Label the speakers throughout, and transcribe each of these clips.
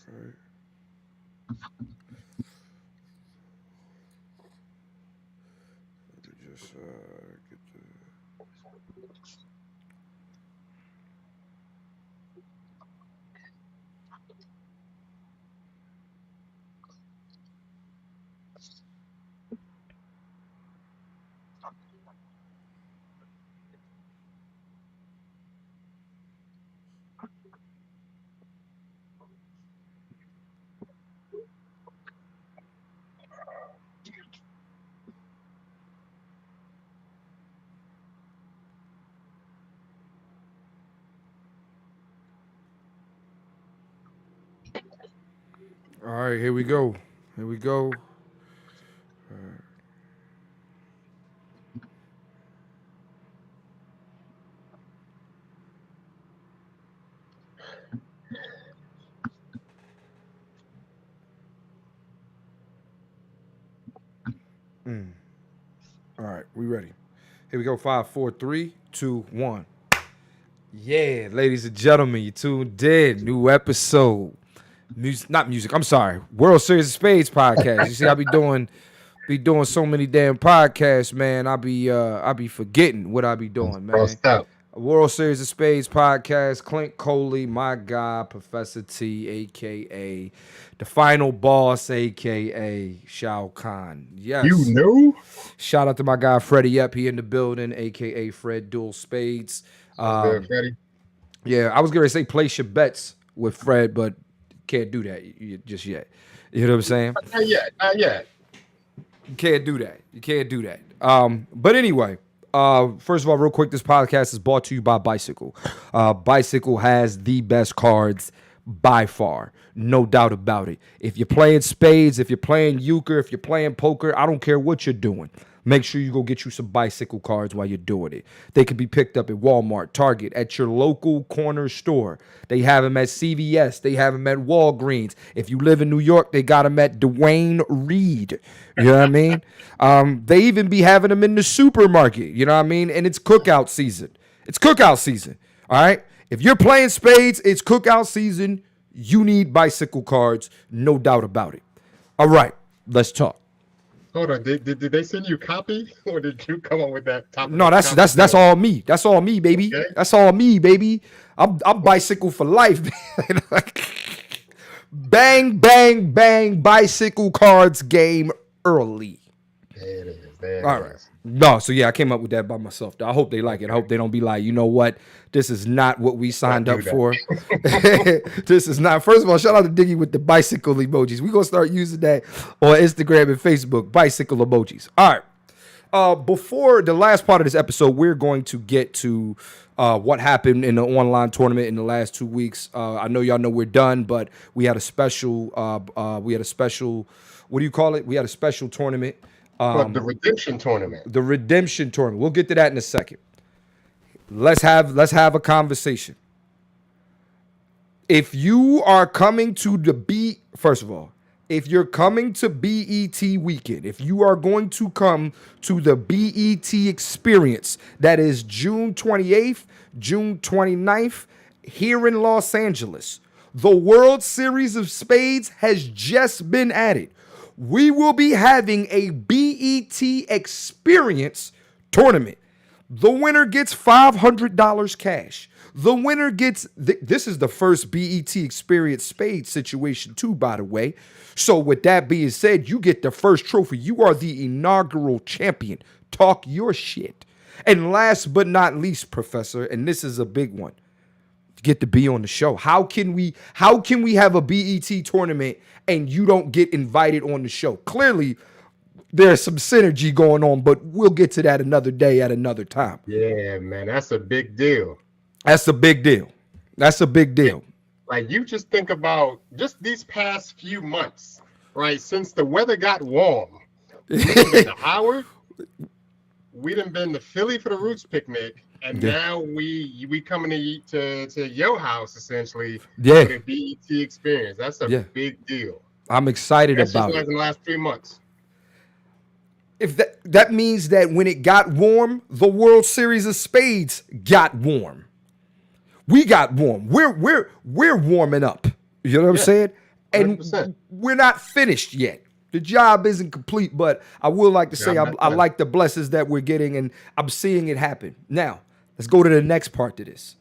Speaker 1: Right. Let me just get the. All right, here we go. Here we go. All right, we ready. Here we go. Five, four, three, two, one. Yeah, ladies and gentlemen, you tuned in. New episode. Music, not music. I'm sorry. World Series of Spades podcast. You see, I be doing so many damn podcasts, man. I be forgetting what I be doing, man.
Speaker 2: Crossed out.
Speaker 1: World Series of Spades podcast. Clint Coley, my guy, Professor T, aka the final boss, aka Shao Kahn.
Speaker 2: You
Speaker 1: Yes.
Speaker 2: know?
Speaker 1: Shout out to my guy Freddie Yep, he in the building, aka Fred Dual Spades.
Speaker 2: What's good, Freddie?
Speaker 1: Yeah, I was gonna say place your bets with Fred, but can't do that just yet. You know what I'm saying?
Speaker 2: Not yet. Not yet.
Speaker 1: You can't do that. You can't do that. But anyway, first of all, real quick, this podcast is brought to you by Bicycle. Bicycle has the best cards by far, no doubt about it. If you're playing spades, if you're playing euchre, if you're playing poker, I don't care what you're doing. Make sure you go get you some bicycle cards while you're doing it. They can be picked up at Walmart, Target, at your local corner store. They have them at CVS. They have them at Walgreens. If you live in New York, they got them at Dwayne Reed. You know what I mean? They even be having them in the supermarket. You know what I mean? And it's cookout season. It's cookout season. All right? If you're playing spades, it's cookout season. You need bicycle cards, no doubt about it. All right, let's talk.
Speaker 2: Hold on. Did they send you a copy, or did you come up with that topic?
Speaker 1: No, that's all me. That's all me, baby.
Speaker 2: Okay.
Speaker 1: That's all me, baby. I'm bicycle for life. Bang, bang, bang, bicycle cards game early.
Speaker 2: There it is. There
Speaker 1: All
Speaker 2: it
Speaker 1: right.
Speaker 2: is.
Speaker 1: No, so yeah, I came up with that by myself. Though. I hope they like it. I hope they don't be like, you know what? This is not what we signed
Speaker 2: Don't
Speaker 1: up
Speaker 2: do
Speaker 1: for. This is not. First of all, shout out to Diggy with the bicycle emojis. We're gonna start using that on Instagram and Facebook. Bicycle emojis. All right. Before the last part of this episode, we're going to get to what happened in the online tournament in the last 2 weeks. I know y'all know we're done, but we had a special. What do you call it? We had a special tournament.
Speaker 2: But the redemption tournament.
Speaker 1: The redemption tournament. We'll get to that in a second. Let's have a conversation. If you are coming to the first of all, if you're coming to BET weekend, if you are going to come to the BET experience, that is June 28th, June 29th, here in Los Angeles, the World Series of Spades has just been added. We will be having a BET experience tournament. The winner gets $500 cash. The winner gets, this is the first BET experience spade situation too, by the way. So with that being said, you get the first trophy. You are the inaugural champion. Talk your shit. And last but not least, Professor, and this is a big one, get to be on the show. How can we have a BET tournament and you don't get invited on the show? Clearly, there's some synergy going on, but we'll get to that another day at another time.
Speaker 2: Yeah, man, that's a big deal.
Speaker 1: That's a big deal. That's a big deal.
Speaker 2: Like, you just think about just these past few months, right? Since the weather got warm, we done been to Howard, we done been to Philly for the Roots picnic, and now we coming to your house essentially for the BET experience. That's a big deal.
Speaker 1: I'm excited about it.
Speaker 2: In the last 3 months.
Speaker 1: If that means that when it got warm, the World Series of Spades got warm. We got warm. We're warming up. You know what I'm saying? And
Speaker 2: 100%.
Speaker 1: we're not finished yet. The job isn't complete, but I will like to say
Speaker 2: Job
Speaker 1: I
Speaker 2: not done.
Speaker 1: like the blessings that we're getting, and I'm seeing it happen. Now, let's go to the next part to this.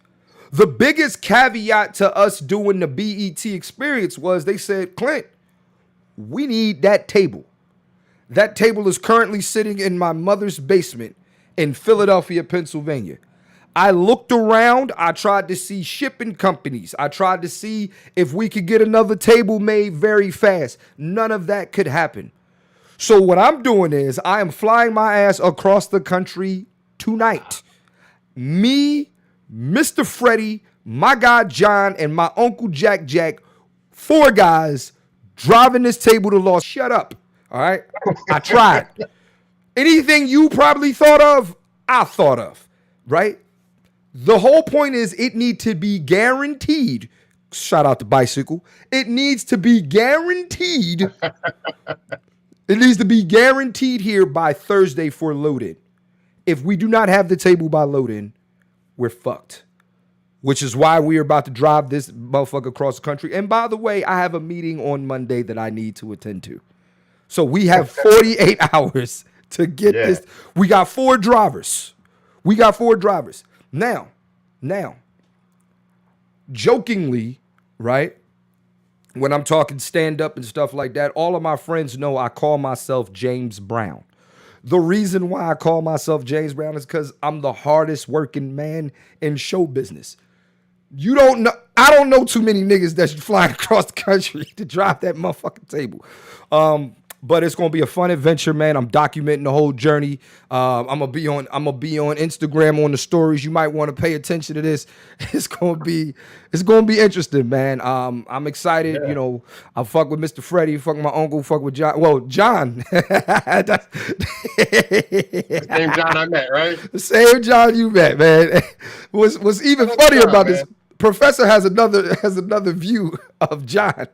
Speaker 1: The biggest caveat to us doing the BET experience was they said, Clint, we need that table. That table is currently sitting in my mother's basement in Philadelphia, Pennsylvania. I looked around. I tried to see shipping companies. I tried to see if we could get another table made very fast. None of that could happen. So what I'm doing is I am flying my ass across the country tonight. Me, Mr. Freddie, my guy John, and my Uncle Jack, 4 guys driving this table to Los. Shut up. All right. I tried. Anything you probably thought of, I thought of. Right? The whole point is it needs to be guaranteed. Shout out to Bicycle. It needs to be guaranteed. It needs to be guaranteed here by Thursday for load-in. If we do not have the table by load-in, we're fucked. Which is why we are about to drive this motherfucker across the country. And by the way, I have a meeting on Monday that I need to attend to. So we have 48 hours to get this. We got 4 drivers. Now, jokingly, right? When I'm talking stand up and stuff like that, all of my friends know I call myself James Brown. The reason why I call myself James Brown is because I'm the hardest working man in show business. You don't know. I don't know too many niggas that's flying across the country to drive that motherfucking table. But it's gonna be a fun adventure, man. I'm documenting the whole journey. I'm gonna be on Instagram on the stories. You might want to pay attention to this. It's gonna be interesting, man. I'm excited.
Speaker 2: Yeah.
Speaker 1: You know, I fuck with Mr. Freddie, fuck with my uncle, fuck with John. Well, John. That's-
Speaker 2: Same John I met, right?
Speaker 1: the same John you met, man. What's even
Speaker 2: Shout out to
Speaker 1: funnier
Speaker 2: John,
Speaker 1: about
Speaker 2: man.
Speaker 1: this? Professor has another view of John.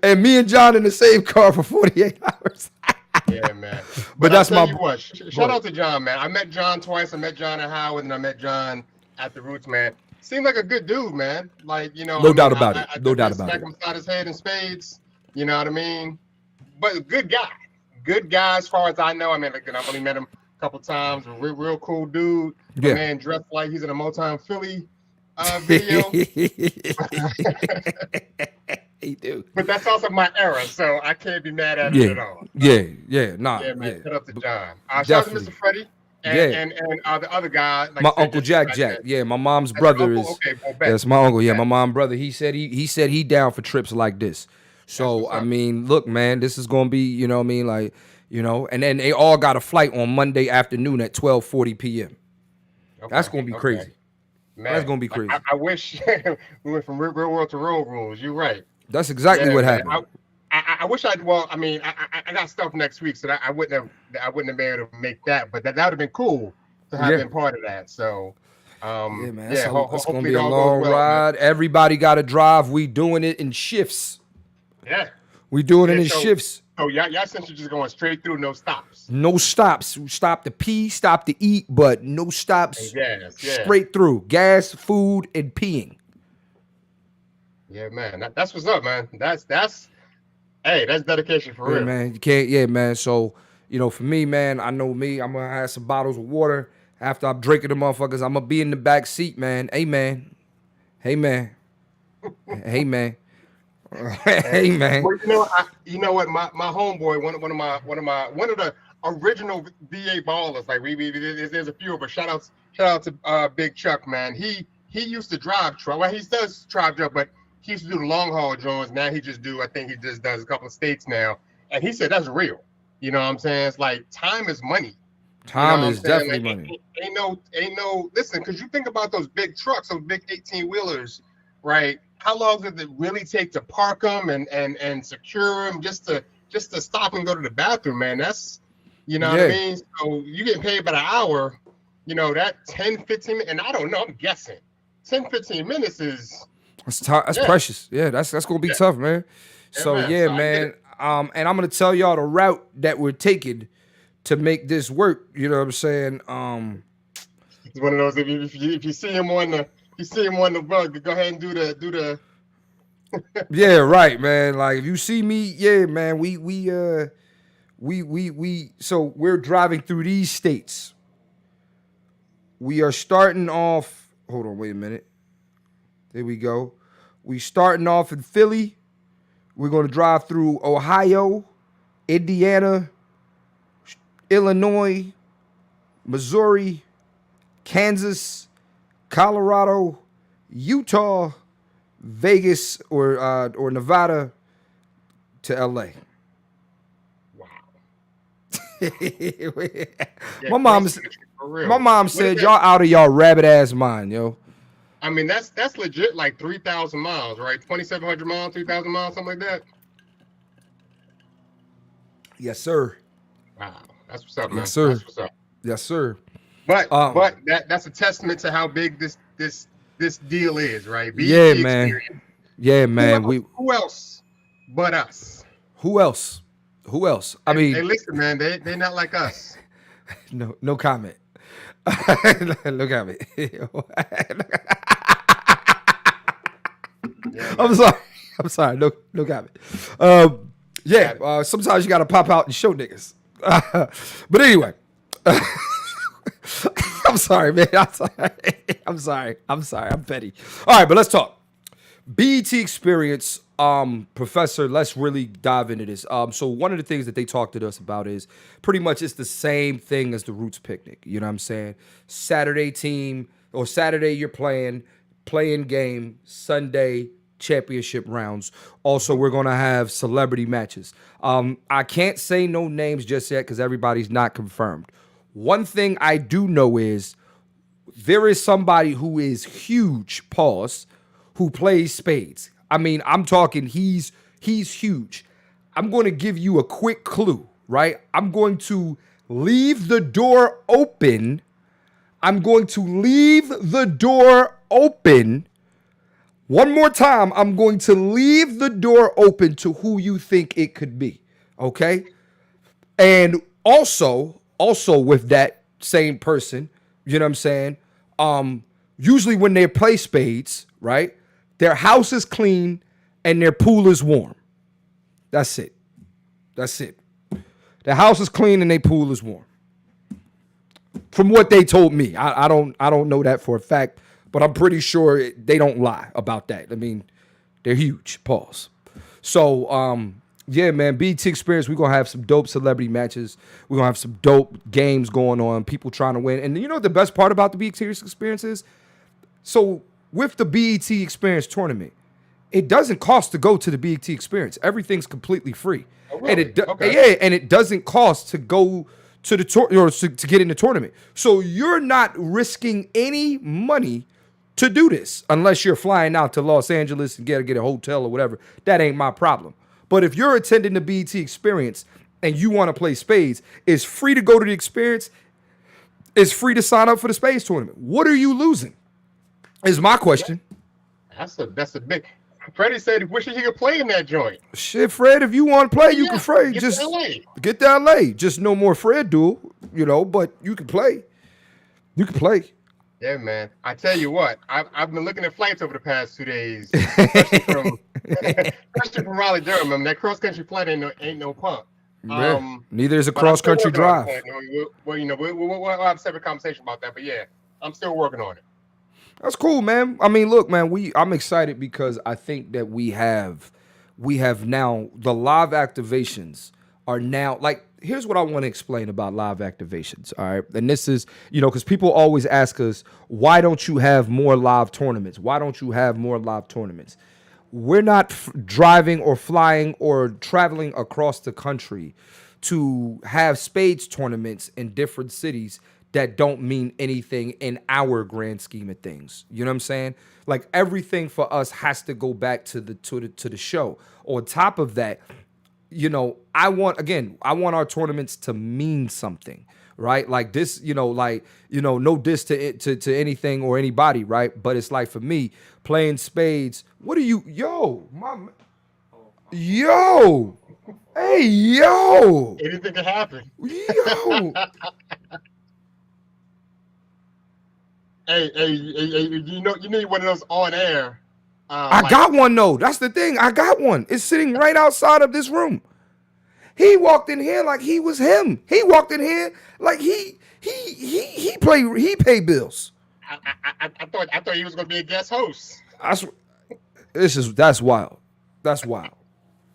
Speaker 1: And me and John in the same car for 48 hours.
Speaker 2: Yeah, man.
Speaker 1: But
Speaker 2: I'll
Speaker 1: that's
Speaker 2: tell
Speaker 1: my-
Speaker 2: you what. Shout out to John, man. I met John twice. I met John at Howard, and I met John at the Roots, man. Seemed like a good dude, man. Like, you know,
Speaker 1: No doubt about it. No doubt about
Speaker 2: smack
Speaker 1: it.
Speaker 2: him side his head in spades. You know what I mean? But good guy. Good guy as far as I know. I mean, like, I've only met him a couple times. A real cool dude.
Speaker 1: Yeah.
Speaker 2: Man dressed like he's in a Motown Philly video.
Speaker 1: He do.
Speaker 2: But that's also my era, so I can't be mad at it at all.
Speaker 1: Yeah, nah.
Speaker 2: Yeah, man. Shout out to John. Shout out to
Speaker 1: Definitely.
Speaker 2: Mr. Freddie. And,
Speaker 1: Yeah.
Speaker 2: and the other guy. Like
Speaker 1: My
Speaker 2: I said,
Speaker 1: Uncle
Speaker 2: just-
Speaker 1: Jack. Yeah, my mom's
Speaker 2: That's your
Speaker 1: brother
Speaker 2: uncle?
Speaker 1: is.
Speaker 2: Okay, well, bet.
Speaker 1: That's my uncle. Yeah,
Speaker 2: Bet.
Speaker 1: my mom's brother. He said he down for trips like this. So
Speaker 2: what's
Speaker 1: I
Speaker 2: up.
Speaker 1: mean, look, man, this is gonna be, you know what I mean, like, you know, and then they all got a flight on Monday afternoon at 12:40 p.m.
Speaker 2: Okay,
Speaker 1: That's gonna be
Speaker 2: okay.
Speaker 1: crazy.
Speaker 2: Man,
Speaker 1: That's gonna be crazy.
Speaker 2: I wish we went from real world to road rules. You're right.
Speaker 1: That's exactly
Speaker 2: Yeah,
Speaker 1: what
Speaker 2: man.
Speaker 1: happened.
Speaker 2: I wish I'd. Well, I mean, I got stuff next week, so that I wouldn't have been able to make that. But that would have been cool to have been part of that. So,
Speaker 1: Yeah, man,
Speaker 2: yeah,
Speaker 1: that's gonna
Speaker 2: hopefully
Speaker 1: be
Speaker 2: it
Speaker 1: a
Speaker 2: all
Speaker 1: long
Speaker 2: goes well, man.
Speaker 1: ride. Everybody got to drive. We doing it in shifts.
Speaker 2: Yeah.
Speaker 1: We doing it
Speaker 2: Yeah,
Speaker 1: in
Speaker 2: so-
Speaker 1: shifts.
Speaker 2: So y'all essentially just going straight through, no stops.
Speaker 1: No stops. Stop to pee, stop to eat, but no stops.
Speaker 2: Yes, yeah.
Speaker 1: Straight through. Gas, food, and peeing.
Speaker 2: Yeah, man. That's what's up, man. That's hey, that's dedication for
Speaker 1: Yeah,
Speaker 2: real.
Speaker 1: man. You can't. Yeah, man. So, you know, for me, man, I know me. I'm gonna have some bottles of water after I'm drinking the motherfuckers. I'm gonna be in the back seat, man. Hey, man. Hey, man. Hey, man. Hey, man.
Speaker 2: Well, you know what? My homeboy, one of the original VA ballers. Like there's a few of us. Shout out to Big Chuck, man. He used to drive truck. Well, he does drive truck, but he used to do the long haul joints. Now I think he just does a couple of states now. And he said that's real. You know what I'm saying? It's like time is money.
Speaker 1: Time
Speaker 2: You know
Speaker 1: is
Speaker 2: what I'm saying?
Speaker 1: definitely
Speaker 2: Like,
Speaker 1: money.
Speaker 2: Ain't no. Listen, because you think about those big trucks, those big 18-wheelers, right? How long does it really take to park them and secure them just to stop and go to the bathroom, man? That's, you know what I
Speaker 1: Yeah.
Speaker 2: mean? So you get paid by the hour, you know, that 10, 15 minutes, and I don't know, I'm guessing 10, 15 minutes is,
Speaker 1: That's
Speaker 2: Yeah.
Speaker 1: precious. Yeah, that's gonna be tough, man.
Speaker 2: Yeah,
Speaker 1: So
Speaker 2: man.
Speaker 1: yeah,
Speaker 2: So I get
Speaker 1: man. And I'm gonna tell y'all the route that we're taking to make this work. You know what I'm saying?
Speaker 2: it's one of those, if you see him on the, rug, go ahead and do the
Speaker 1: Yeah, right, man. Like if you see me, yeah, man. So we're driving through these states. We are starting off. Hold on, wait a minute. There we go. We starting off in Philly. We're gonna drive through Ohio, Indiana, Illinois, Missouri, Kansas, Colorado, Utah, Vegas, or Nevada to LA.
Speaker 2: Wow. Yeah,
Speaker 1: my
Speaker 2: cross
Speaker 1: mom,
Speaker 2: country for
Speaker 1: my
Speaker 2: real.
Speaker 1: mom
Speaker 2: What is
Speaker 1: said
Speaker 2: that?
Speaker 1: y'all out of y'all rabbit ass mind, yo.
Speaker 2: I mean, that's legit like 3,000 miles, right? 2,700 miles, 3,000 miles, something like that.
Speaker 1: Yes, sir.
Speaker 2: Wow, that's what's up,
Speaker 1: Yes,
Speaker 2: man.
Speaker 1: sir.
Speaker 2: That's what's up.
Speaker 1: Yes, sir.
Speaker 2: But
Speaker 1: Um,
Speaker 2: but that's a testament to how big this deal is, right?
Speaker 1: yeah,
Speaker 2: BET
Speaker 1: man.
Speaker 2: experience.
Speaker 1: Yeah,
Speaker 2: Who
Speaker 1: man.
Speaker 2: else? Who else but us?
Speaker 1: Who else? Who else? I
Speaker 2: Hey,
Speaker 1: mean,
Speaker 2: listen, man, they not like us.
Speaker 1: no comment. Look at me.
Speaker 2: Yeah,
Speaker 1: I'm
Speaker 2: man.
Speaker 1: sorry. I'm sorry. No comment. Yeah.
Speaker 2: Got it.
Speaker 1: Sometimes you gotta pop out and show niggas. But anyway, I'm sorry, man. I'm sorry. I'm sorry. I'm sorry. I'm petty. All right, but let's talk. BET experience, Professor, let's really dive into this. So one of the things that they talked to us about is pretty much it's the same thing as the Roots picnic. You know what I'm saying? Saturday team or Saturday you're playing game, Sunday championship rounds. Also,
Speaker 2: Mhm.
Speaker 1: we're gonna have celebrity matches. I can't say no names just yet because everybody's not confirmed. One thing I do know is there is somebody who is huge, pause, who plays spades. I mean, I'm talking he's huge. I'm going to give you a quick clue, right? I'm going to leave the door open. I'm going to leave the door open. One more time, I'm going to leave the door open to who you think it could be. Okay? And also with that same person, you know what I'm saying? Usually when they play spades, right? Their house is clean and their pool is warm. That's it. That's it. The house is clean and their pool is warm. From what they told me, I don't know that for a fact, but I'm pretty sure they don't lie about that. I mean, they're huge. Pause. So yeah, man, BT Experience, we're gonna have some dope celebrity matches. We're gonna have some dope games going on, people trying to win. And you know what the best part about the BT Experience is? So with the BET Experience tournament, it doesn't cost to go to the BET Experience. Everything's completely free,
Speaker 2: Oh,
Speaker 1: and
Speaker 2: really? Okay.
Speaker 1: yeah, and it doesn't cost to go to the tour or to get in the tournament. So you're not risking any money to do this unless you're flying out to Los Angeles and get a hotel or whatever. That ain't my problem. But if you're attending the BET Experience and you want to play spades, it's free to go to the experience. It's free to sign up for the spades tournament. What are you losing? Is my question.
Speaker 2: That's a big. Freddie said he wishes he could play in that joint.
Speaker 1: Shit, Fred, if you want to play, you can
Speaker 2: Yeah,
Speaker 1: play.
Speaker 2: get to
Speaker 1: Just
Speaker 2: LA.
Speaker 1: get to LA. Just no more Fred duel, but you can play. You can play.
Speaker 2: Yeah, man. I tell you what, I've been looking at flights over the past 2 days, especially from especially from Raleigh Durham. I mean, that cross country flight ain't no pump.
Speaker 1: Yeah. Neither is a
Speaker 2: But I'm
Speaker 1: cross
Speaker 2: still
Speaker 1: country
Speaker 2: working on it.
Speaker 1: drive.
Speaker 2: We'll have a separate conversation about that. But yeah, I'm still working on it.
Speaker 1: That's cool, man. I mean, look, man, I'm excited because I think that we have now the live activations are now like here's what I want to explain about live activations. All right. And this is, because people always ask us, why don't you have more live tournaments? Why don't you have more live tournaments? We're not driving or flying or traveling across the country to have spades tournaments in different cities that don't mean anything in our grand scheme of things. You know what I'm saying? Like everything for us has to go back to the show. On top of that, I want our tournaments to mean something, right? Like this, no diss to anything or anybody, right? But it's like for me, playing spades, yo, hey, yo,
Speaker 2: Anything can happen.
Speaker 1: yo.
Speaker 2: Hey, you need one of those on air.
Speaker 1: I
Speaker 2: Like
Speaker 1: got one though. That's the thing. I got one. It's sitting right outside of this room. He walked in here like he was him. He walked in here like he paid bills.
Speaker 2: I thought he was gonna be a guest host.
Speaker 1: That's that's wild. That's wild.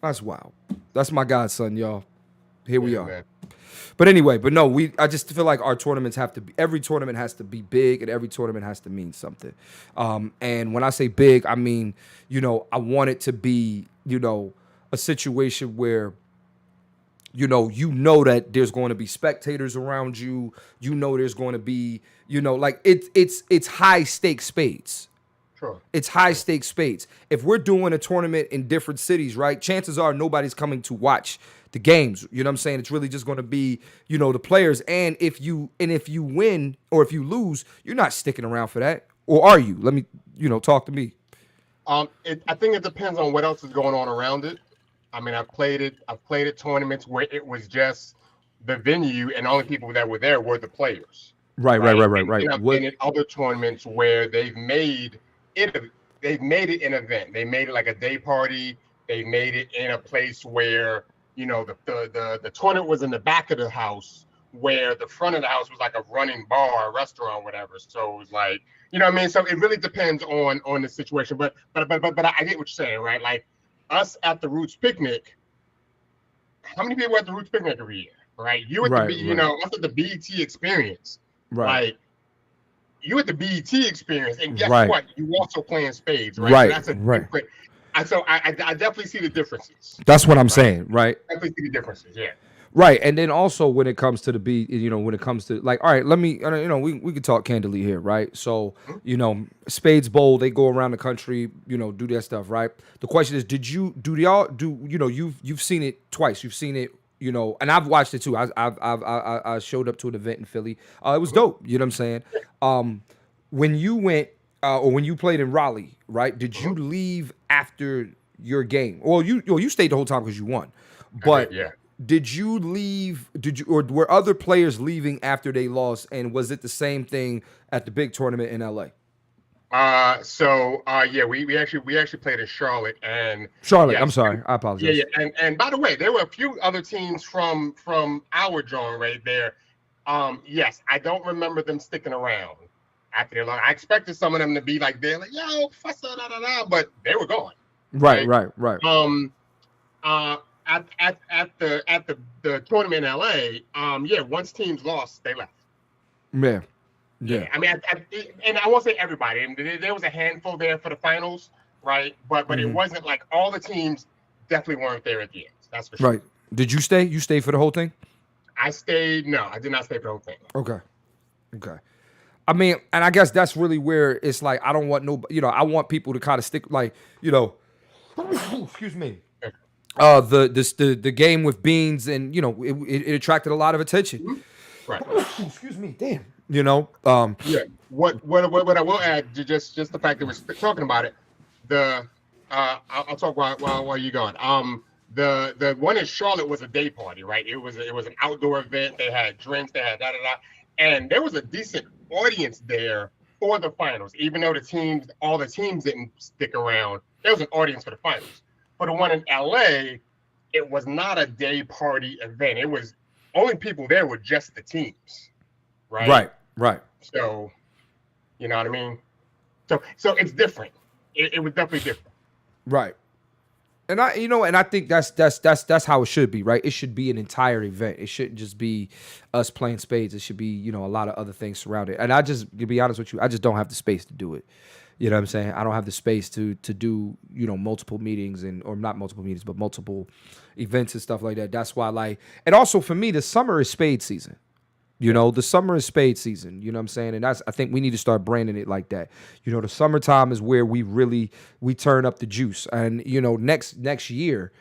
Speaker 1: That's wild. That's my godson, y'all. Here we
Speaker 2: Yeah,
Speaker 1: are.
Speaker 2: man.
Speaker 1: But anyway, but no, I just feel like our tournaments have to be, every tournament has to be big and every tournament has to mean something. And when I say big, I mean, I want it to be, a situation where, that there's going to be spectators around you. There's going to be, like it's high stakes spades.
Speaker 2: Sure.
Speaker 1: It's high stakes spades. If we're doing a tournament in different cities, right? Chances are nobody's coming to watch the games. You know what I'm saying? It's really just going to be, the players. And if you win or if you lose, you're not sticking around for that. Or are you? Let me, talk to me.
Speaker 2: I think it depends on what else is going on around it. I mean, I've played at tournaments where it was just the venue and only people that were there were the players.
Speaker 1: Right.
Speaker 2: And I've been in other tournaments where they've made it an event. They made it like a day party. They made it in a place where, the tournament was in the back of the house, where the front of the house was like a running bar, a restaurant, whatever. So it was like, you know what I mean? So it really depends on the situation. But I get what you're saying, right? Like us at the Roots Picnic, how many people at the Roots Picnic every year? Right? You at
Speaker 1: Right,
Speaker 2: the
Speaker 1: right.
Speaker 2: us at the BET experience.
Speaker 1: Right.
Speaker 2: Like you at the BET experience, and guess
Speaker 1: Right.
Speaker 2: what? You also playing spades, right?
Speaker 1: Right,
Speaker 2: So that's a
Speaker 1: right.
Speaker 2: different. I definitely see the differences.
Speaker 1: That's what I'm saying, right?
Speaker 2: Definitely see the differences. Yeah.
Speaker 1: Right, and then also when it comes to the beat, when it comes to like, all right, let me, we could talk candidly here, right? So, Spades Bowl, they go around the country, do their stuff, right? The question is, you've seen it twice, you've seen it, and I've watched it too. I showed up to an event in Philly. It was dope. You know what I'm saying? When you went or when you played in Raleigh, right? Did you leave after your game? Well, you stayed the whole time because you won, but.
Speaker 2: Yeah.
Speaker 1: Did you leave? Or were other players leaving after they lost? And was it the same thing at the big tournament in LA?
Speaker 2: Yeah, we actually played in Charlotte and
Speaker 1: Charlotte,
Speaker 2: yes,
Speaker 1: I'm sorry, I apologize.
Speaker 2: and by the way, there were a few other teams from our joint right there. Yes, I don't remember them sticking around after they lost. I expected some of them to be like they're like, yo, Professor, da da da, but they were gone.
Speaker 1: Right.
Speaker 2: At the tournament in LA, once teams lost, they left.
Speaker 1: Yeah.
Speaker 2: I mean, and I won't say everybody. And there was a handful there for the finals, right? But it wasn't like all the teams definitely weren't there at the end. That's for sure.
Speaker 1: Right. Did you stay? You stayed for the whole thing?
Speaker 2: I stayed. No, I did not stay for the whole thing.
Speaker 1: Okay. I mean, and I guess that's really where it's like I don't want I want people to kind of stick like, excuse me. The game with Beans and it attracted a lot of attention.
Speaker 2: Right.
Speaker 1: Excuse me, damn.
Speaker 2: Yeah. What I will add, just the fact that we're talking about it, I'll talk while you're going. The one in Charlotte was a day party, right? It was an outdoor event. They had drinks, they had da da da, and there was a decent audience there for the finals. Even though all the teams didn't stick around, there was an audience for the finals. For the one in LA, it was not a day party event. It was only people there were just the teams, right?
Speaker 1: Right.
Speaker 2: So, you know what I mean? So it's different. It was definitely different.
Speaker 1: Right. And I think that's how it should be, right? It should be an entire event. It shouldn't just be us playing spades. It should be, a lot of other things surrounded. And to be honest with you, I just don't have the space to do it. You know what I'm saying? I don't have the space to do, multiple meetings or not multiple meetings, but multiple events and stuff like that. That's why and also for me, the summer is spade season. The summer is spade season. You know what I'm saying? And I think we need to start branding it like that. The summertime is where we turn up the juice. And, next year,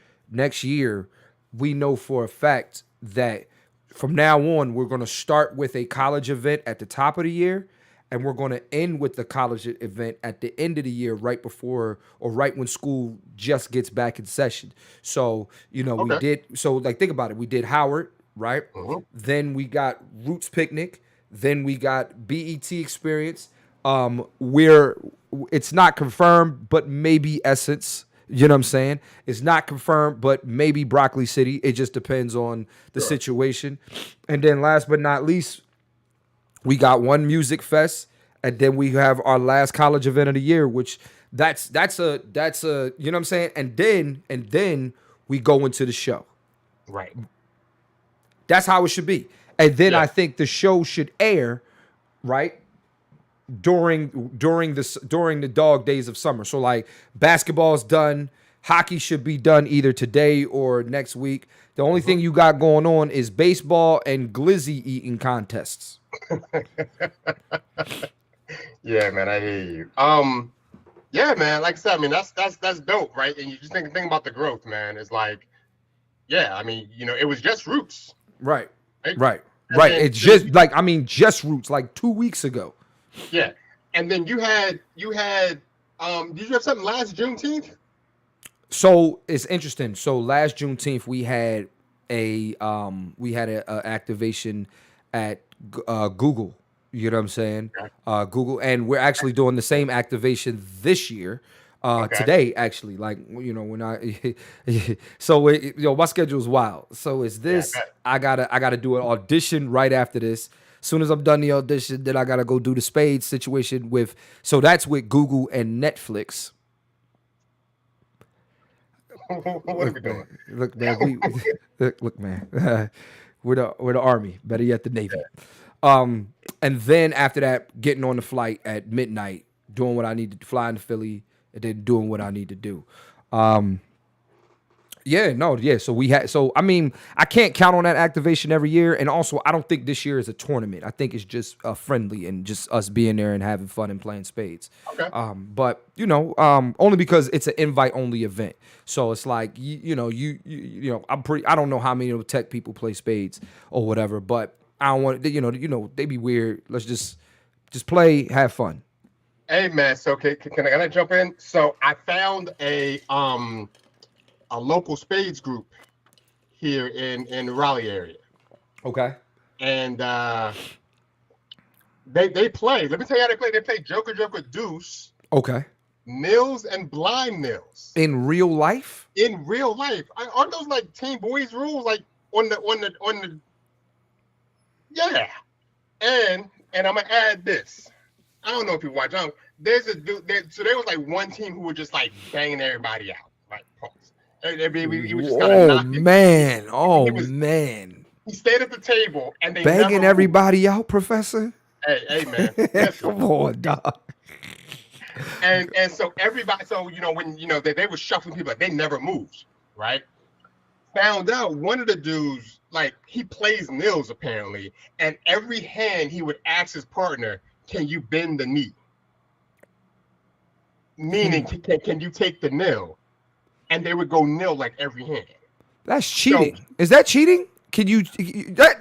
Speaker 1: we know for a fact that from now on, we're going to start with a college event at the top of the year. And we're going to end with the college event at the end of the year, right before or right when school just gets back in session. So, we did. So, think about it. We did Howard, right?
Speaker 2: Mm-hmm.
Speaker 1: Then we got Roots Picnic. Then we got BET Experience. Where it's not confirmed, but maybe Essence. You know what I'm saying? It's not confirmed, but maybe Broccoli City. It just depends on the
Speaker 2: Sure.
Speaker 1: situation. And then last but not least, we got one music fest, and then we have our last college event of the year, which that's a you know what I'm saying? And then we go into the show.
Speaker 2: Right.
Speaker 1: That's how it should be. And then
Speaker 2: Yeah.
Speaker 1: I think the show should air, right? During the dog days of summer. So like basketball's done, hockey should be done either today or next week. The only thing you got going on is baseball and glizzy eating contests.
Speaker 2: Yeah, man, I hear you. Yeah, man, like I said, I mean that's dope, right? And you just think about the growth, man. It's like, yeah, I mean, it was just Roots,
Speaker 1: Right.
Speaker 2: right?
Speaker 1: Right.
Speaker 2: And
Speaker 1: Right.
Speaker 2: then
Speaker 1: It's just like just Roots like 2 weeks ago.
Speaker 2: yeah, and then you had did you have something last Juneteenth?
Speaker 1: So it's interesting. So last Juneteenth we had a activation at Google. You know what I'm saying?
Speaker 2: Okay.
Speaker 1: Google, and we're actually doing the same activation this year.
Speaker 2: Okay.
Speaker 1: Today actually, like when I so my schedule is wild. So it's this.
Speaker 2: bet.
Speaker 1: I gotta do an audition right after this. As soon as I'm done the audition, then I gotta go do the Spades situation with. So that's with Google and Netflix.
Speaker 2: What are we doing?
Speaker 1: Look, man, look, man. We're the Army, better yet, the Navy. And then after that, getting on the flight at midnight, doing what I need to, flying to Philly, and then doing what I need to do. So I mean, I can't count on that activation every year, and also I don't think this year is a tournament. I think it's just friendly and just us being there and having fun and playing spades.
Speaker 2: Okay.
Speaker 1: But only because it's an invite only event, so it's like I don't know how many of the tech people play spades or whatever, but I don't want they be weird. Let's just play, have fun.
Speaker 2: Hey, man. So can I jump in? So I found a local spades group here in the Raleigh area,
Speaker 1: Okay.
Speaker 2: and they play. Let me tell you how they play. They play Joker, Deuce,
Speaker 1: Okay.
Speaker 2: nils, and blind nils
Speaker 1: In real life.
Speaker 2: in real life. Aren't those like Team Boys rules? Like on the yeah. And I'm gonna add this. I don't know if you watch. There's a dude. So there was like one team who were just like banging everybody out. Like pause. He was just kind of knocking.
Speaker 1: Man. Oh
Speaker 2: He was-
Speaker 1: man.
Speaker 2: He stayed at the table and they
Speaker 1: Banging
Speaker 2: never
Speaker 1: everybody out, Professor.
Speaker 2: moved. Hey, man. Listen.
Speaker 1: Come on, dog.
Speaker 2: And so everybody, so when they were shuffling people, like they never moved, right? Found out one of the dudes, like he plays nils apparently, and every hand he would ask his partner, "Can you bend the knee?" Meaning, can you take the nil? And they would go nil like every hand.
Speaker 1: That's cheating. Is that cheating? Can you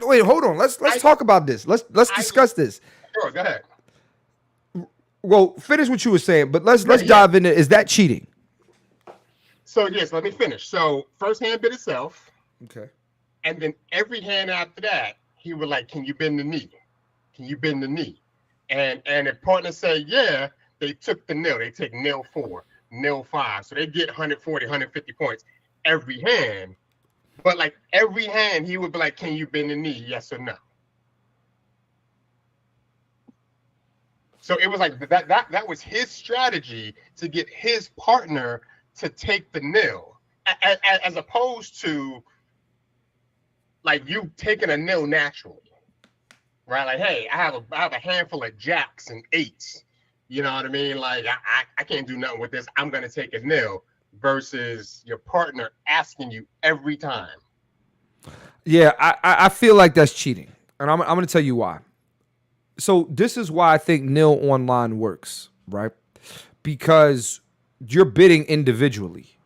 Speaker 1: wait? Hold on. Let's talk about this. Let's discuss this.
Speaker 2: Sure, go ahead.
Speaker 1: Well, finish what you were saying, but let's
Speaker 2: Yeah.
Speaker 1: dive into. Is that cheating?
Speaker 2: So yes, let me finish. So first hand bit itself.
Speaker 1: Okay.
Speaker 2: And then every hand after that, he would like, "Can you bend the knee? Can you bend the knee?" And if partners say yeah, they took the nil. They take nil 4, nil 5. So they get 140, 150 points every hand. But like every hand, he would be like, "Can you bend the knee? Yes or no?" So it was like that was his strategy to get his partner to take the nil, as opposed to like you taking a nil naturally, right? Like, hey, I have a handful of jacks and eights. You know what I mean? Like I can't do nothing with this. I'm gonna take a nil versus your partner asking you every time.
Speaker 1: Yeah, I feel like that's cheating, and I'm going to tell you why. So this is why I think nil online works, right? Because you're bidding individually,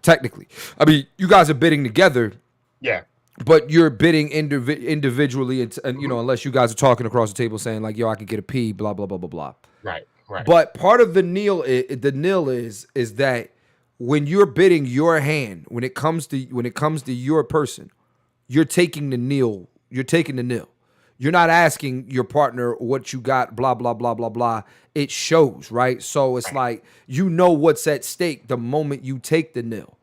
Speaker 1: technically. I mean, you guys are bidding together,
Speaker 2: Yeah.
Speaker 1: but you're bidding individually, and unless you guys are talking across the table saying like, "Yo, I could get a P," blah blah blah blah blah.
Speaker 2: Right.
Speaker 1: But part of the nil is that when you're bidding your hand, when it comes to your person, you're taking the nil. You're taking the nil. You're not asking your partner what you got, blah, blah, blah, blah, blah. It shows, right? So it's
Speaker 2: Right.
Speaker 1: like, you know what's at stake the moment you take the nil.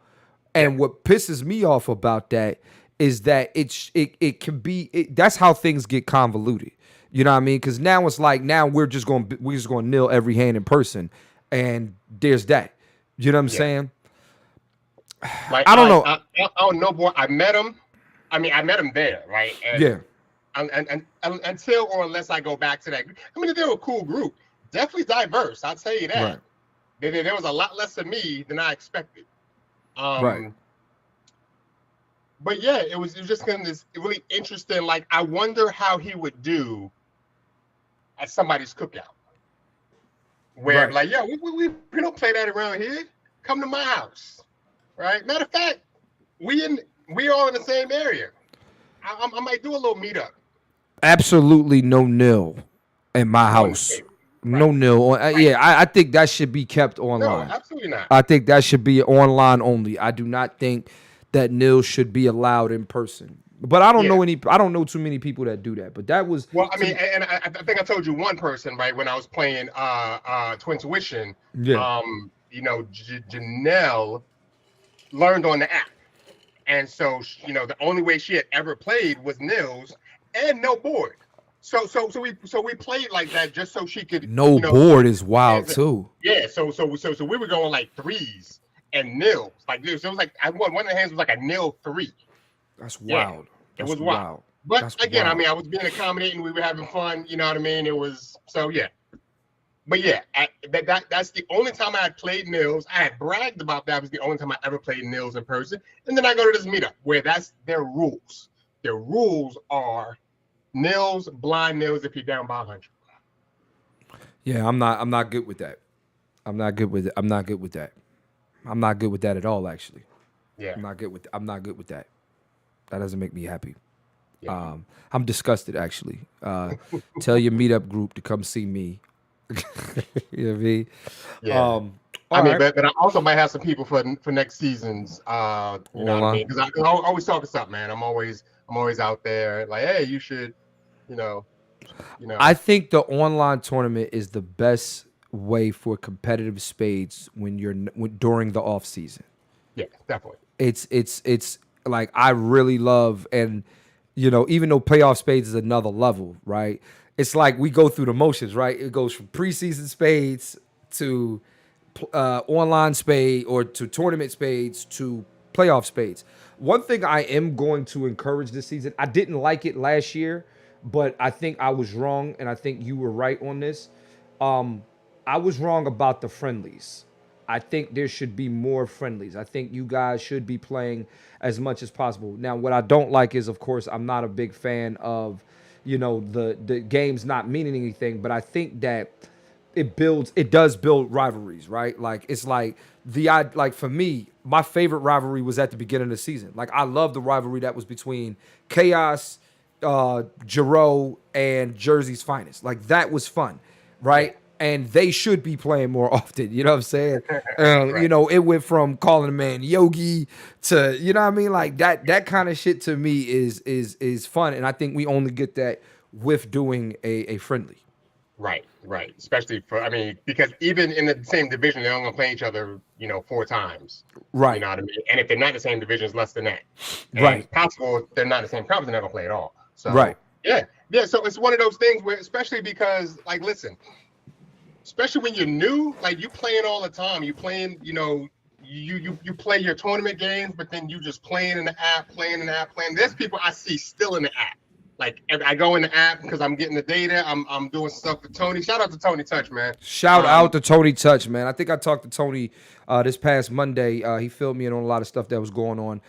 Speaker 2: Yeah.
Speaker 1: And what pisses me off about that is that it can be that's how things get convoluted. You know what I mean? Because now it's like now we're just going to nil every hand in person, and there's that. You know what I'm
Speaker 2: Yeah.
Speaker 1: saying?
Speaker 2: Like
Speaker 1: I don't know.
Speaker 2: I don't know, boy. I met him. I mean, I met him there, right?
Speaker 1: Yeah,
Speaker 2: And until or unless I go back to that, I mean, they were a cool group, definitely diverse. I'll tell you
Speaker 1: right,
Speaker 2: that. There was a lot less of me than I expected.
Speaker 1: right.
Speaker 2: But yeah, it was just kind of this really interesting. Like, I wonder how he would do at somebody's cookout, where
Speaker 1: Right.
Speaker 2: like, yeah, we don't play that around here. Come to my house, right? Matter of fact, we all in the same area. I might do a little meetup.
Speaker 1: Absolutely no nil in my
Speaker 2: On the
Speaker 1: house.
Speaker 2: table. Right.
Speaker 1: No nil.
Speaker 2: Right.
Speaker 1: Yeah, I think that should be kept
Speaker 2: No,
Speaker 1: online.
Speaker 2: absolutely not.
Speaker 1: I think that should be online only. I do not think that nil should be allowed in person. But I don't
Speaker 2: Yeah.
Speaker 1: know any. I don't know too many people that do that. But that was.
Speaker 2: Well, I mean, and I think I told you one person, right, when I was playing Twin Tuition,
Speaker 1: Yeah.
Speaker 2: Janelle learned on the app. And so, the only way she had ever played was nils and no board. So we played like that just so she could
Speaker 1: No board is wild too.
Speaker 2: Yeah. So we were going like threes and nils. Like it was like one of the hands was like a nil 3.
Speaker 1: That's
Speaker 2: Yeah,
Speaker 1: wild.
Speaker 2: it was wild. But
Speaker 1: That's
Speaker 2: again,
Speaker 1: wild.
Speaker 2: I mean, I was being accommodating. We were having fun. You know what I mean? It was so yeah. But yeah, that's the only time I had played nils. I had bragged about that. It was the only time I ever played nils in person. And then I go to this meetup where that's their rules. Their rules are nils, blind nils if you're down by 100.
Speaker 1: Yeah, I'm not good with that. I'm not good with it. I'm not good with that. I'm not good with that at all. Actually,
Speaker 2: Yeah.
Speaker 1: I'm not good with that. That doesn't make me happy.
Speaker 2: Yeah.
Speaker 1: I'm disgusted actually. Tell your meetup group to come see me. You know what I mean?
Speaker 2: Yeah. I
Speaker 1: all
Speaker 2: mean,
Speaker 1: right.
Speaker 2: but I also might have some people for next seasons. You know what I mean? Because I always talk stuff, man. I'm always out there. Like, hey, you should, you know.
Speaker 1: I think the online tournament is the best way for competitive spades during the off season.
Speaker 2: Yeah, definitely.
Speaker 1: It's like I really love, and even though playoff spades is another level, right? It's like we go through the motions, right? It goes from preseason spades to online spade or to tournament spades to playoff spades. One thing I am going to encourage this season, I didn't like it last year, but I think I was wrong, and I think you were right on this. I was wrong about the friendlies. I think there should be more friendlies. I think you guys should be playing as much as possible. Now, what I don't like is, of course, I'm not a big fan of, the games not meaning anything, but I think that it does build rivalries, right? Like it's like like for me, my favorite rivalry was at the beginning of the season. Like I love the rivalry that was between Chaos, Jarreau, and Jersey's Finest. Like that was fun, right? And they should be playing more often. You know what I'm saying?
Speaker 2: Right.
Speaker 1: It went from calling a man Yogi to, you know what I mean? Like that kind of shit to me is fun. And I think we only get that with doing a friendly.
Speaker 2: Right. Especially because even in the same division, they're only gonna play each other, 4 times.
Speaker 1: Right.
Speaker 2: You know what I mean? And if they're not in the same division, it's less than that. And
Speaker 1: Right.
Speaker 2: it's possible if they're not in the same conference, they're not gonna play at all. So
Speaker 1: Right.
Speaker 2: yeah. So it's one of those things where, especially because, like, listen, especially when you're new, like you playing all the time, you playing, you play your tournament games, but then you just playing in the app. There's people I see still in the app. Like I go in the app because I'm getting the data. I'm doing stuff with Tony. Shout out to Tony Touch, man.
Speaker 1: Shout out to Tony Touch, man. I think I talked to Tony this past Monday. He filled me in on a lot of stuff that was going on.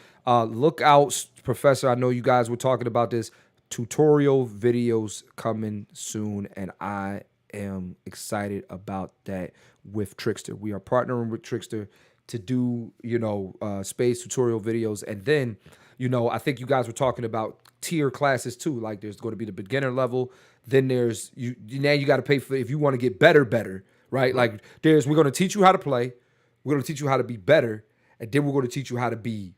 Speaker 1: Look out, Professor. I know you guys were talking about this. Tutorial videos coming soon, and I am excited about that with Trickster. We are partnering with Trickster to do, Spades tutorial videos. And then, I think you guys were talking about tier classes too. Like there's going to be the beginner level. Then there's now you got to pay for if you want to get better, right? Like we're going to teach you how to play. We're going to teach you how to be better. And then we're going to teach you how to be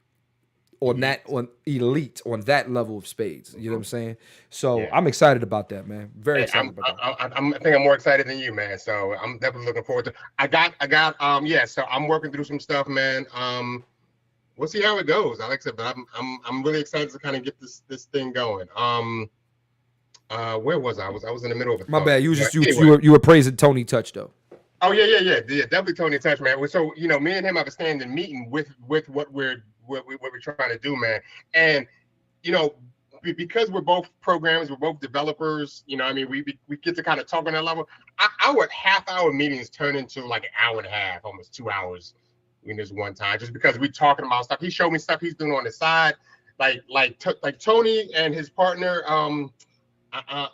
Speaker 1: on elite on that level of spades. You know what I'm saying? So
Speaker 2: Yeah.
Speaker 1: I'm excited about that, man. Very
Speaker 2: Hey,
Speaker 1: excited about that.
Speaker 2: I think I'm more excited than you, man. So I'm definitely looking forward to. Yeah. So I'm working through some stuff, man. We'll see how it goes, Alexa. But I'm really excited to kind of get this thing going. Where was I? I was in the middle of a
Speaker 1: My
Speaker 2: thought.
Speaker 1: bad. You was
Speaker 2: But
Speaker 1: just
Speaker 2: anyway.
Speaker 1: you were praising Tony Touch though.
Speaker 2: Oh yeah. Definitely Tony Touch, man. So me and him have a standing meeting with what we're trying to do, man. And you know, because we're both programmers, we're both developers. I mean, we get to kind of talk on that level. Our half-hour meetings turn into like an hour and a half, almost 2 hours. This one time, just because we're talking about stuff. He showed me stuff he's doing on the side, like Tony and his partner. I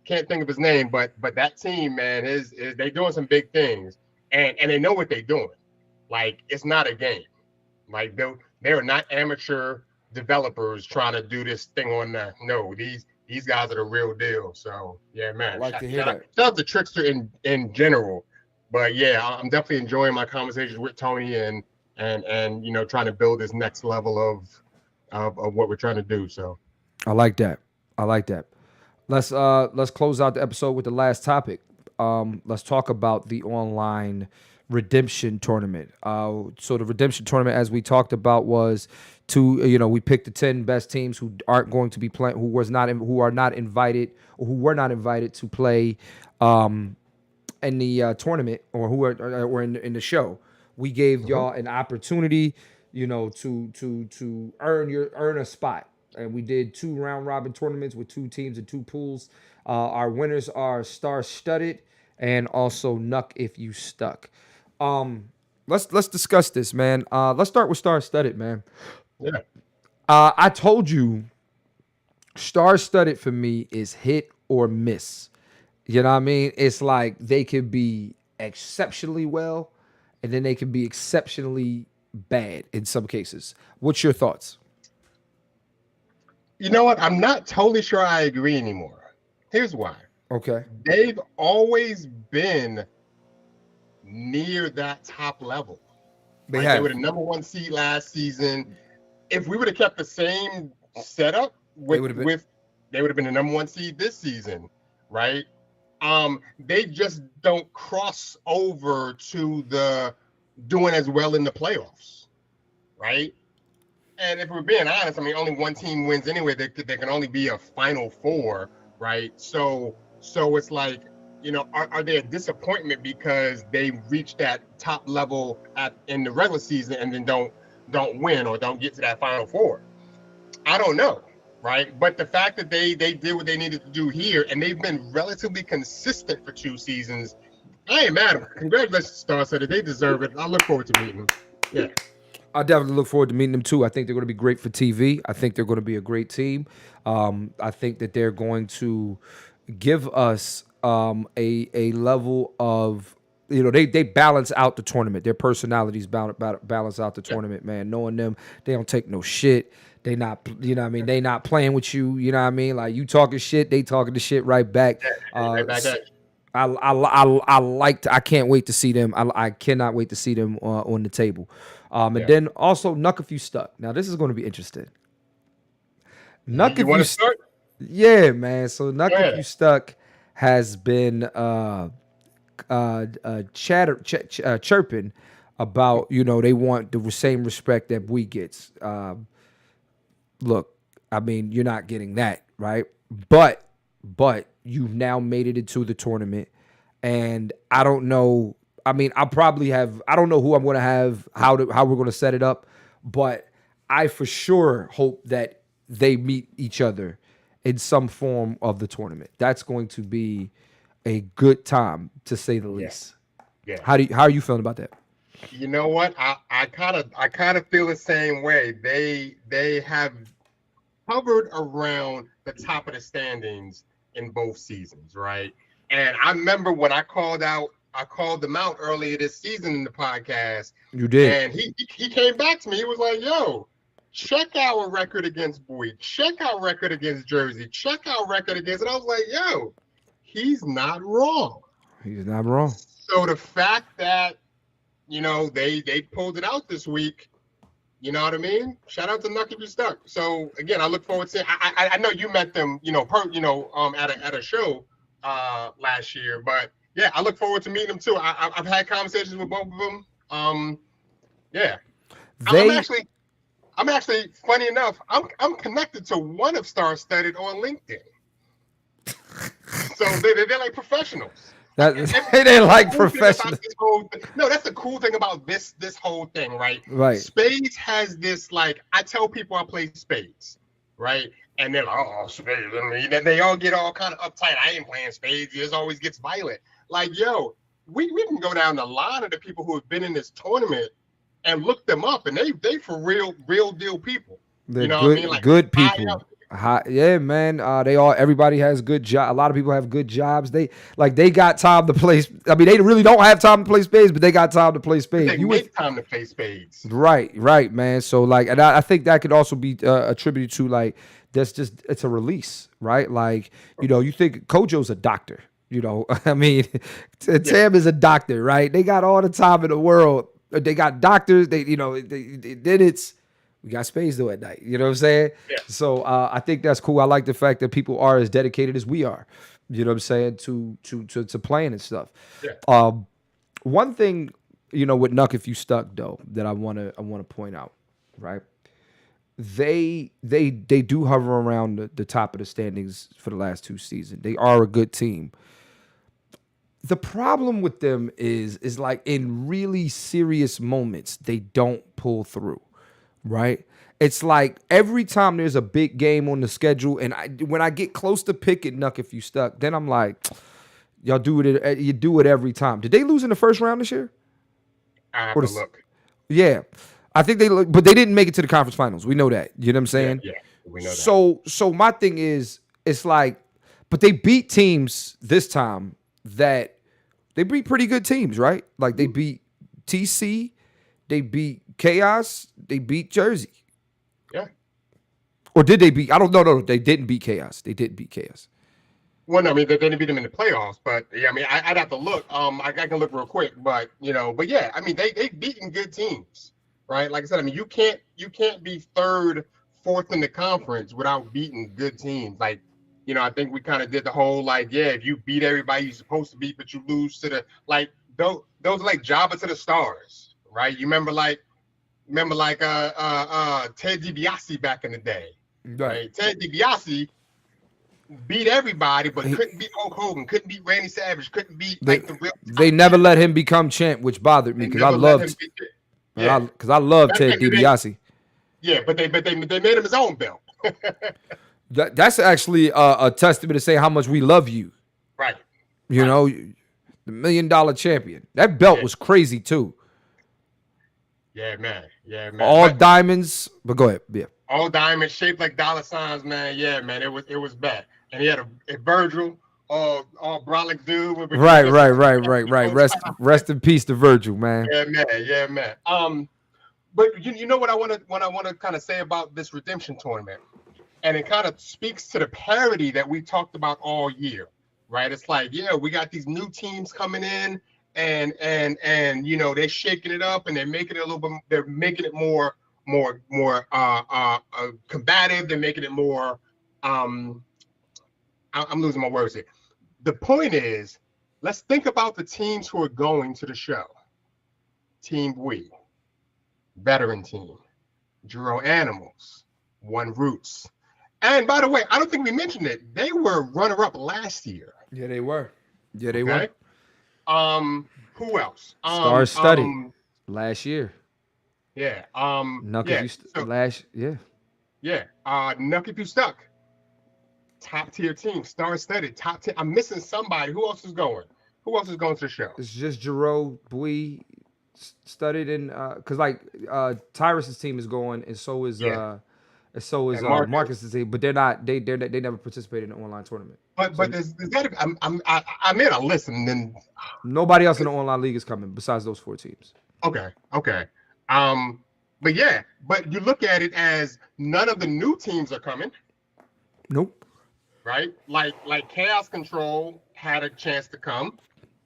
Speaker 2: can't think of his name, but that team, man, is they doing some big things, and they know what they're doing. Like, it's not a game. Like, they are not amateur developers trying to do this thing on the no. These guys are the real deal. So yeah, man.
Speaker 1: I like to hear that.
Speaker 2: Shout out to Trickster in general. But yeah, I'm definitely enjoying my conversations with Tony and trying to build this next level of what we're trying to do. So
Speaker 1: I like that. I like that. Let's close out the episode with the last topic. Let's talk about the online redemption tournament. So the redemption tournament, as we talked about, was we picked the 10 best teams who aren't going to be playing, who are not invited, or who were not invited to play in the tournament, or who are in the show. We gave y'all an opportunity, to earn a spot. And we did 2 round robin tournaments with 2 teams and 2 pools. Our winners are Star Studded and also Nuck If You Stuck. Let's discuss this, man. Let's start with Star Studded, man.
Speaker 2: yeah,
Speaker 1: I told you, Star Studded for me is hit or miss. You know what I mean? It's like they could be exceptionally well, and then they can be exceptionally bad in some cases. What's your thoughts?
Speaker 2: you know what? I'm not totally sure I agree anymore. Here's why.
Speaker 1: Okay.
Speaker 2: They've always been near that top level. They were the number 1 seed last season. If we would have kept the same setup they would have been the number 1 seed this season, right? They just don't cross over to the doing as well in the playoffs, right? And if we're being honest, I mean, only 1 team wins anyway. There can only be a Final Four, right? So it's like, are they a disappointment because they reached that top level in the regular season and then don't win or don't get to that Final Four? I don't know, right? But the fact that they did what they needed to do here, and they've been relatively consistent for 2 seasons, I ain't mad at them. Congratulations, Star City. They deserve it. I look forward to meeting them. Yeah.
Speaker 1: I definitely look forward to meeting them too. I think they're going to be great for TV. I think they're going to be a great team. I think that they're going to give us a level of, they balance out the tournament. Their personalities balance out the tournament, man. Knowing them, they don't take no shit. They not, they not playing with you. You know what I mean? Like, you talking shit, they talking the shit right back.
Speaker 2: Right back at you.
Speaker 1: I can't wait to see them. I cannot wait to see them on the table. And then also Nuck If You Stuck. Now this is going to be interesting. Nuck
Speaker 2: You want to start?
Speaker 1: Yeah, man. So Nuck If You Stuck has been chirping about, they want the same respect that we get. Look, I mean, you're not getting that, right? But you've now made it into the tournament, and I don't know. I mean, I don't know who I'm going to have, how we're going to set it up, but I for sure hope that they meet each other in some form of the tournament. That's going to be a good time, to say the least.
Speaker 2: Yeah.
Speaker 1: How are you feeling about that?
Speaker 2: You know what? I kind of feel the same way. They have hovered around the top of the standings in both seasons, right? And I remember when I called them out earlier this season in the podcast.
Speaker 1: You did.
Speaker 2: And he came back to me. He was like, yo, check our record against Bowie. Check our record against Jersey. Check our record against... And I was like, yo, he's not wrong.
Speaker 1: He's not wrong.
Speaker 2: So the fact that, they pulled it out this week, You know what I mean? Shout out to Nuck if you stuck. So again, I look forward to. I know you met them, at a show last year, but yeah, I look forward to meeting them too. I've had conversations with both of them. Yeah, I'm
Speaker 1: They
Speaker 2: actually I'm actually funny enough. I'm connected to one of Star Studded on LinkedIn, so they're like professionals. Like,
Speaker 1: that they didn't like
Speaker 2: cool thing about
Speaker 1: professional.
Speaker 2: this whole thing. No, that's the cool thing about this whole thing, right?
Speaker 1: Right.
Speaker 2: Spades has this, like, I tell people I play spades, right? And they're like, oh, spades. I mean, then they all get all kind of uptight. I ain't playing spades. It always gets violent. Like, yo, we can go down the line of the people who have been in this tournament and look them up, and they for real deal people.
Speaker 1: They're
Speaker 2: You know what I mean?
Speaker 1: good
Speaker 2: Like,
Speaker 1: good
Speaker 2: high
Speaker 1: people.
Speaker 2: up.
Speaker 1: Yeah, man. Everybody has good job. A lot of people have good jobs. They got time to play. I mean, they really don't have time to play spades, but they got time to play spades.
Speaker 2: They
Speaker 1: You would
Speaker 2: make time to play spades.
Speaker 1: right, man. So like, and I think that could also be attributed to like it's a release, right? Like, you think Kojo's a doctor. I mean, Tam is a doctor, right? They got all the time in the world. They got doctors. Then we got Spades though at night. You know what I'm saying?
Speaker 2: Yeah.
Speaker 1: So I think that's cool. I like the fact that people are as dedicated as we are. You know what I'm saying? To playing and stuff.
Speaker 2: Yeah.
Speaker 1: One thing, with Nuck if you stuck though, that I wanna point out, right? They do hover around the top of the standings for the last 2 seasons. They are a good team. The problem with them is like in really serious moments, they don't pull through, right? It's like every time there's a big game on the schedule, and when I get close to picking Nuck if you stuck, then I'm like, y'all do it. You do it every time. Did they lose in the first round this year?
Speaker 2: I have to look.
Speaker 1: Yeah, I think but they didn't make it to the conference finals. We know that. You know what I'm saying?
Speaker 2: Yeah, we know that.
Speaker 1: So my thing is, it's like, but they beat teams this time that they beat pretty good teams, right? Like they beat TC, they beat Chaos, they beat Jersey.
Speaker 2: Yeah.
Speaker 1: Or did they beat? I don't know. No, they didn't beat Chaos. They didn't beat Chaos.
Speaker 2: Well, no, I mean they didn't beat them in the playoffs, but yeah, I mean I'd have to look. I can look real quick, but yeah, I mean they beaten good teams, right? Like I said, I mean you can't be third, fourth in the conference without beating good teams. Like, I think we kind of did the whole like, yeah, if you beat everybody you're supposed to beat, but you lose to the those are like Java to the stars, right? You remember like Ted DiBiase back in the day, right? Ted DiBiase beat everybody, but couldn't beat Hulk Hogan, couldn't beat Randy Savage, couldn't beat like the real.
Speaker 1: They never let him become champ, which bothered me because I loved. Yeah, because I love Ted DiBiase.
Speaker 2: Yeah, but they made him his own belt.
Speaker 1: That's actually a testament to say how much we love you.
Speaker 2: Right.
Speaker 1: The $1 million champion. That belt was crazy too.
Speaker 2: Yeah, man.
Speaker 1: All diamonds, but go ahead. Yeah.
Speaker 2: All diamonds shaped like dollar signs, man. Yeah, man. It was bad. And he had a Virgil, all brolic dude.
Speaker 1: Right. Rest in peace to Virgil, man.
Speaker 2: Yeah, man. But you know what I want to kind of say about this redemption tournament, and it kind of speaks to the parity that we talked about all year, right? It's like, yeah, we got these new teams coming in, and they're shaking it up, and they're making it a little bit. They're making it more combative. They're making it more. I'm losing my words here. The point is, let's think about the teams who are going to the show. Team We, veteran team, Juro Animals, One Roots. And by the way, I don't think we mentioned it. They were runner-up last year.
Speaker 1: Yeah, they were.
Speaker 2: Who else?
Speaker 1: Star Study last year.
Speaker 2: Yeah.
Speaker 1: Nuck
Speaker 2: if you stuck. Top tier team, Star Studded, top 10. I'm missing somebody. Who else is going? Who else is going to the show?
Speaker 1: It's just Jero, Bui, Studded, and because Tyrus's team is going, and so is Marcus's team, but they're not. They never participated in the online tournament.
Speaker 2: But there's got to. I made a list, and then
Speaker 1: nobody else in the online league is coming besides those 4 teams.
Speaker 2: Okay. But you look at it as none of the new teams are coming.
Speaker 1: Nope.
Speaker 2: Right? Like Chaos Control had a chance to come,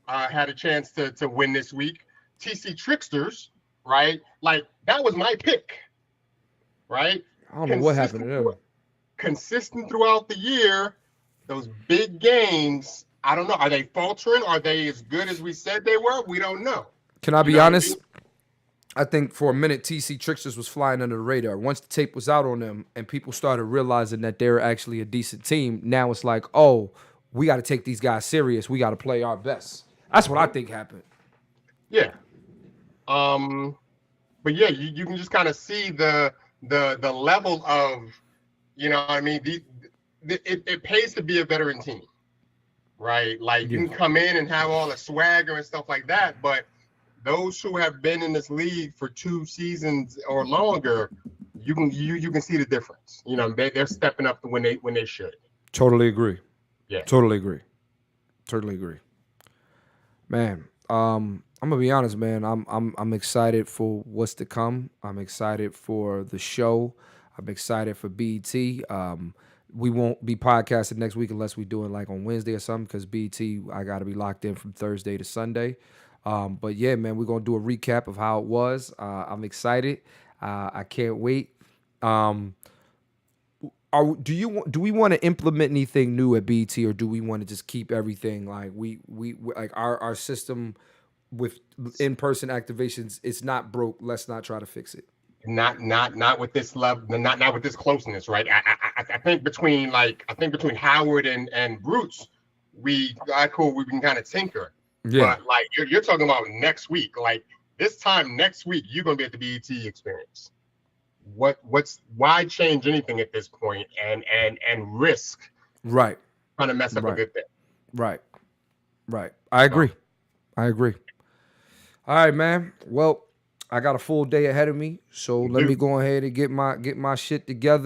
Speaker 2: had a chance to win this week. TC Tricksters, right? Like that was my pick. right?
Speaker 1: I don't know what happened to them.
Speaker 2: Consistent throughout the year. Those big games, I don't know. Are they faltering? Are they as good as we said they were? We don't know.
Speaker 1: Can I
Speaker 2: You
Speaker 1: be
Speaker 2: know what I
Speaker 1: honest?
Speaker 2: mean?
Speaker 1: I think for a minute, TC Tricksters was flying under the radar. Once the tape was out on them and people started realizing that they're actually a decent team, now it's like, oh, we got to take these guys serious. We got to play our best. That's what I think happened.
Speaker 2: Yeah. But yeah, you can just kind of see the level of, you know what I mean? It pays to be a veteran team, right? Like you
Speaker 1: Yeah.
Speaker 2: can come in and have all the swagger and stuff like that, but those who have been in this league for 2 seasons or longer, you can see the difference. You know, they're stepping up when they should.
Speaker 1: Totally agree.
Speaker 2: Yeah.
Speaker 1: Totally agree. Totally agree. Man, I'm gonna be honest, man. I'm excited for what's to come. I'm excited for the show. I'm excited for BT. We won't be podcasting next week unless we do it like on Wednesday or something, because BT, I gotta be locked in from Thursday to Sunday. But yeah, man, we're gonna do a recap of how it was. I'm excited. I can't wait. Do we want to implement anything new at BT, or do we want to just keep everything like we like our system with in-person activations? It's not broke. Let's not try to fix it.
Speaker 2: Not with this level, not with this closeness, right? I think between Howard and Brutes, we can kind of tinker.
Speaker 1: Yeah.
Speaker 2: But like you're talking about next week, like this time next week, you're gonna be at the BET experience. Why change anything at this point and risk
Speaker 1: Right.
Speaker 2: trying to mess up a good thing?
Speaker 1: Right. I agree. All right, man. Well, I got a full day ahead of me, so let me go ahead and get my shit together.